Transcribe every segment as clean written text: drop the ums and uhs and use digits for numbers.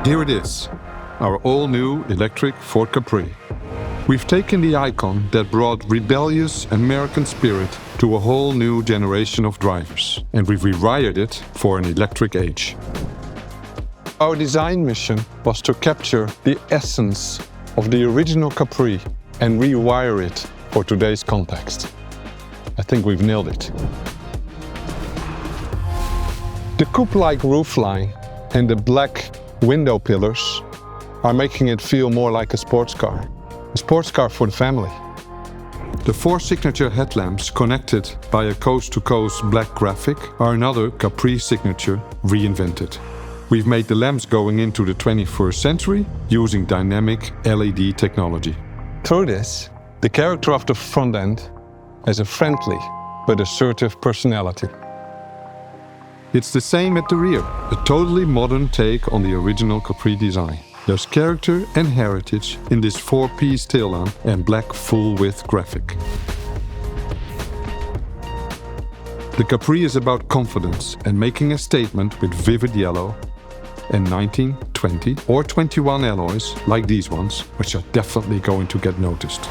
Here it is, our all-new electric Ford Capri. We've taken the icon that brought rebellious American spirit to a whole new generation of drivers, and we've rewired it for an electric age. Our design mission was to capture the essence of the original Capri and rewire it for today's context. I think we've nailed it. The coupe-like roofline and the black window pillars are making it feel more like a sports car for the family. The 4 signature headlamps connected by a coast-to-coast black graphic are another Capri signature reinvented. We've made the lamps going into the 21st century using dynamic LED technology. Through this, the character of the front end has a friendly but assertive personality. It's the same at the rear, a totally modern take on the original Capri design. There's character and heritage in this 4-piece tail lamp and black full-width graphic. The Capri is about confidence and making a statement with vivid yellow and 19, 20 or 21 alloys like these ones, which are definitely going to get noticed.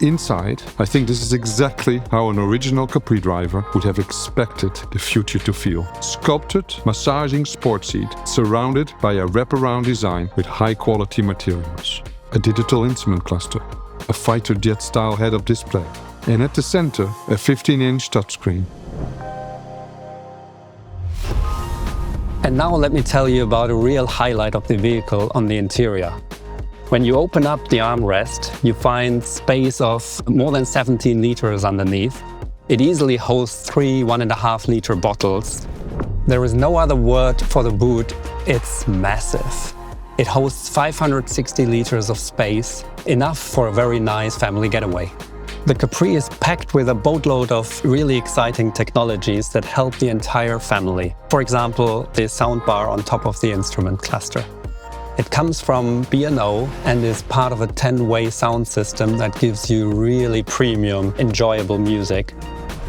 Inside, I think this is exactly how an original Capri driver would have expected the future to feel. Sculpted, massaging sport seat surrounded by a wraparound design with high-quality materials. A digital instrument cluster, a fighter jet-style head-up display, and at the center, a 15-inch touchscreen. And now let me tell you about a real highlight of the vehicle on the interior. When you open up the armrest, you find space of more than 17 liters underneath. It easily hosts 3 1.5 liter bottles. There is no other word for the boot, it's massive. It hosts 560 liters of space, enough for a very nice family getaway. The Capri is packed with a boatload of really exciting technologies that help the entire family. For example, the soundbar on top of the instrument cluster. It comes from B&O and is part of a 10-way sound system that gives you really premium, enjoyable music.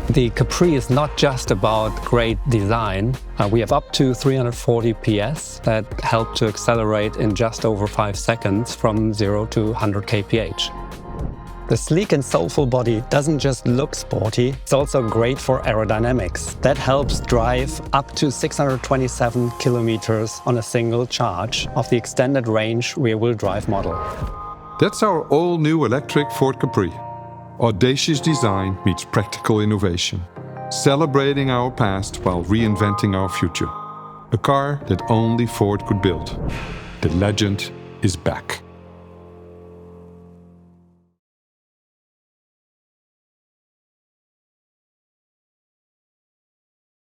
The Capri is not just about great design. We have up to 340 PS that help to accelerate in just over 5 seconds from 0 to 100 kph. The sleek and soulful body doesn't just look sporty, it's also great for aerodynamics. That helps drive up to 627 kilometers on a single charge of the extended range rear-wheel drive model. That's our all-new electric Ford Capri. Audacious design meets practical innovation. Celebrating our past while reinventing our future. A car that only Ford could build. The legend is back.